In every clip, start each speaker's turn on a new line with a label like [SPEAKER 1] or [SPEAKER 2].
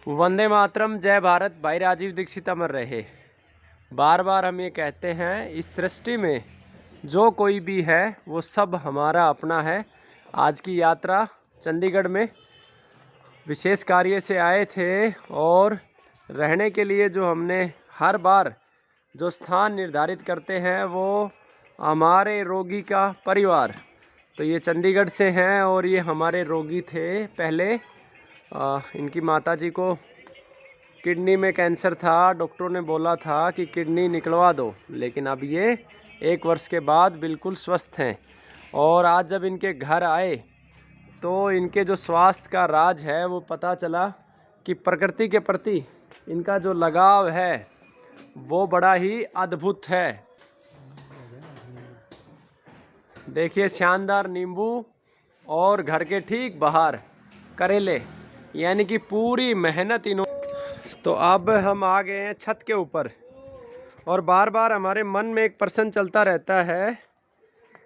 [SPEAKER 1] वंदे मातरम, जय भारत। भाई राजीव दीक्षित अमर रहे। बार बार हम ये कहते हैं, इस सृष्टि में जो कोई भी है वो सब हमारा अपना है। आज की यात्रा चंडीगढ़ में विशेष कार्य से आए थे और रहने के लिए जो हमने हर बार जो स्थान निर्धारित करते हैं वो हमारे रोगी का परिवार। तो ये चंडीगढ़ से हैं और ये हमारे रोगी थे पहले। इनकी माताजी को किडनी में कैंसर था। डॉक्टरों ने बोला था कि किडनी निकलवा दो, लेकिन अब ये 1 वर्ष के बाद बिल्कुल स्वस्थ हैं। और आज जब इनके घर आए तो इनके जो स्वास्थ्य का राज है वो पता चला कि प्रकृति के प्रति इनका जो लगाव है वो बड़ा ही अद्भुत है। देखिए, शानदार नींबू और घर के ठीक बाहर करेले, यानी कि पूरी मेहनत इन्होंने। तो अब हम आ गए हैं छत के ऊपर और बार बार हमारे मन में एक प्रश्न चलता रहता है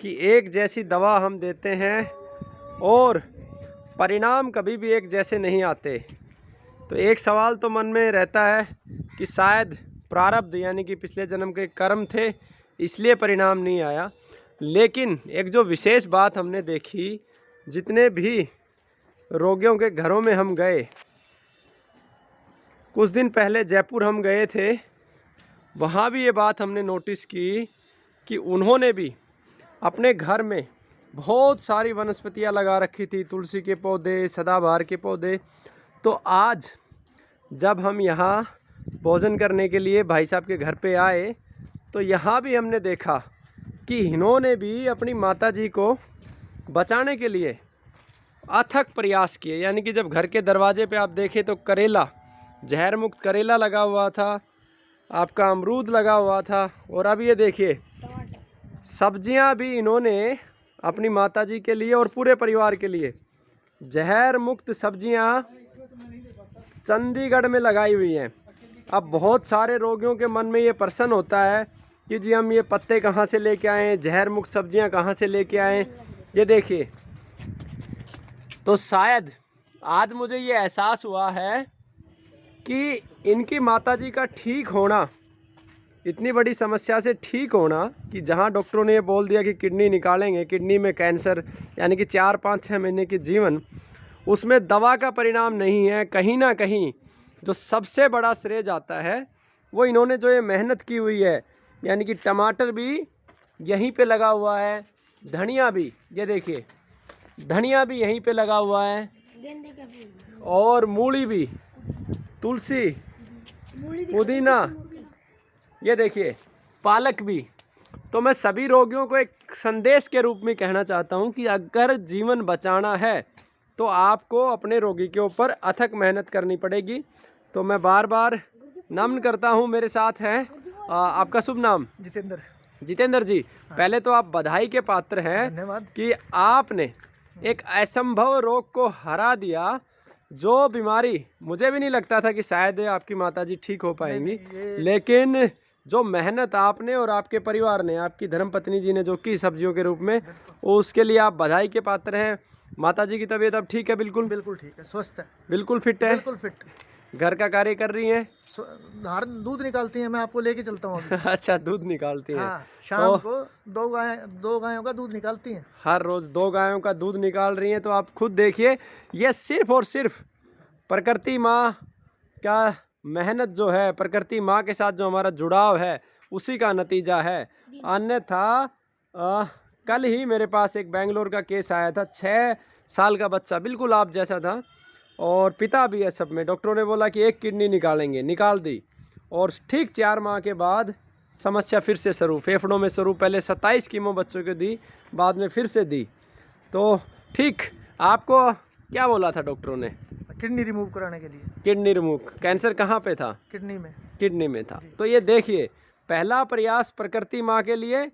[SPEAKER 1] कि एक जैसी दवा हम देते हैं और परिणाम कभी भी एक जैसे नहीं आते। तो एक सवाल तो मन में रहता है कि शायद प्रारब्ध यानी कि पिछले जन्म के कर्म थे, इसलिए परिणाम नहीं आया। लेकिन एक जो विशेष बात हमने देखी, जितने भी रोगियों के घरों में हम गए, कुछ दिन पहले जयपुर हम गए थे, वहाँ भी ये बात हमने नोटिस की कि उन्होंने भी अपने घर में बहुत सारी वनस्पतियाँ लगा रखी थी, तुलसी के पौधे, सदाबहार के पौधे। तो आज जब हम यहाँ भोजन करने के लिए भाई साहब के घर पे आए तो यहाँ भी हमने देखा कि इन्होंने भी अपनी माताजी को बचाने के लिए अथक प्रयास किए। यानी कि जब घर के दरवाजे पे आप देखें तो करेला, जहर मुक्त करेला लगा हुआ था, आपका अमरूद लगा हुआ था, और अब ये देखिए सब्जियां भी इन्होंने अपनी माताजी के लिए और पूरे परिवार के लिए जहर मुक्त सब्जियां चंडीगढ़ में लगाई हुई हैं। अब बहुत सारे रोगियों के मन में ये प्रश्न होता है कि जी हम ये पत्ते कहाँ से लेके आएँ, जहर मुक्त सब्जियां कहाँ से लेके आएँ। ये देखिए, तो शायद आज मुझे ये एहसास हुआ है कि इनकी माताजी का ठीक होना, इतनी बड़ी समस्या से ठीक होना, कि जहां डॉक्टरों ने ये बोल दिया कि किडनी निकालेंगे, किडनी में कैंसर यानी कि 4-5-6 महीने की जीवन, उसमें दवा का परिणाम नहीं है। कहीं ना कहीं जो सबसे बड़ा श्रेय जाता है वो इन्होंने जो ये मेहनत की हुई है। यानी कि टमाटर भी यहीं पे लगा हुआ है, धनिया भी, ये देखिए धनिया भी यहीं पे लगा हुआ है, और मूली भी, तुलसी, पुदीना, ये देखिए पालक भी। तो मैं सभी रोगियों को एक संदेश के रूप में कहना चाहता हूं कि अगर जीवन बचाना है तो आपको अपने रोगी के ऊपर अथक मेहनत करनी पड़ेगी। तो मैं बार बार नमन करता हूं। मेरे साथ हैं आपका शुभ नाम? जितेंद्र जी, पहले तो आप बधाई के पात्र हैं। धन्यवाद कि आपने एक असंभव रोग को हरा दिया। जो बीमारी मुझे भी नहीं लगता था कि शायद आपकी माताजी ठीक हो पाएंगी, लेकिन जो मेहनत आपने और आपके परिवार ने, आपकी धर्मपत्नी जी ने जो की सब्जियों के रूप में, उसके लिए आप बधाई के पात्र हैं। माताजी की तबीयत अब ठीक है? बिल्कुल
[SPEAKER 2] ठीक है, स्वस्थ है,
[SPEAKER 1] बिल्कुल फिट है,
[SPEAKER 2] बिल्कुल फिट।
[SPEAKER 1] घर का कार्य कर रही हैं,
[SPEAKER 2] दूध निकालती हैं, मैं आपको लेके चलता हूँ अभी।
[SPEAKER 1] अच्छा, दूध निकालती हैं।
[SPEAKER 2] हाँ, शाम को 2 गायों का दूध निकालती हैं,
[SPEAKER 1] हर रोज 2 गायों का दूध निकाल रही हैं। तो आप खुद देखिए, ये सिर्फ और सिर्फ प्रकृति माँ का मेहनत जो है, प्रकृति माँ के साथ जो हमारा जुड़ाव है, उसी का नतीजा है। अन्यथा कल ही मेरे पास एक बेंगलोर का केस आया था, 6 साल का बच्चा, बिल्कुल आप जैसा था, और पिता भी है सब में। डॉक्टरों ने बोला कि 1 किडनी निकालेंगे, निकाल दी, और ठीक 4 माह के बाद समस्या फिर से शुरू, फेफड़ों में शुरू। पहले 27 कीमो बच्चों को दी, बाद में फिर से दी। तो ठीक, आपको क्या बोला था डॉक्टरों ने?
[SPEAKER 2] किडनी रिमूव कराने के लिए।
[SPEAKER 1] किडनी रिमूव, कैंसर कहाँ पे था? किडनी में था। तो ये देखिए, पहला प्रयास प्रकृति माँ के लिए,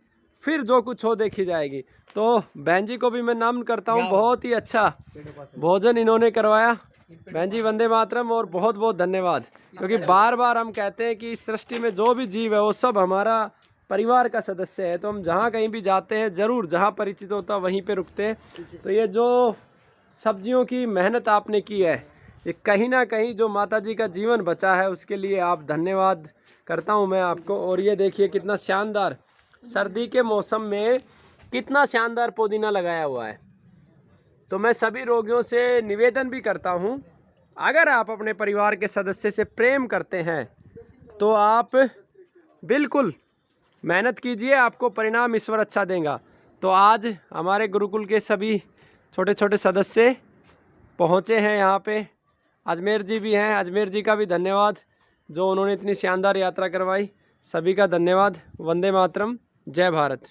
[SPEAKER 1] फिर जो कुछ हो देखी जाएगी। तो बहन जी को भी मैं नमन करता हूँ, बहुत ही अच्छा भोजन इन्होंने करवाया। बहन जी वंदे मातरम, और बहुत बहुत धन्यवाद। क्योंकि बार बार हम कहते हैं कि इस सृष्टि में जो भी जीव है वो सब हमारा परिवार का सदस्य है। तो हम जहाँ कहीं भी जाते हैं, ज़रूर जहाँ परिचित होता वहीं पे रुकते हैं। तो ये जो सब्जियों की मेहनत आपने की है, ये कहीं ना कहीं जो माता जी का जीवन बचा है उसके लिए आप धन्यवाद करता हूँ मैं आपको। और ये देखिए कितना शानदार सर्दी के मौसम में कितना शानदार पुदीना लगाया हुआ है। तो मैं सभी रोगियों से निवेदन भी करता हूँ, अगर आप अपने परिवार के सदस्य से प्रेम करते हैं तो आप बिल्कुल मेहनत कीजिए, आपको परिणाम ईश्वर अच्छा देगा। तो आज हमारे गुरुकुल के सभी छोटे छोटे सदस्य पहुँचे हैं यहाँ पे। अजमेर जी भी हैं, अजमेर जी का भी धन्यवाद जो उन्होंने इतनी शानदार यात्रा करवाई। सभी का धन्यवाद। वंदे मातरम, जय भारत।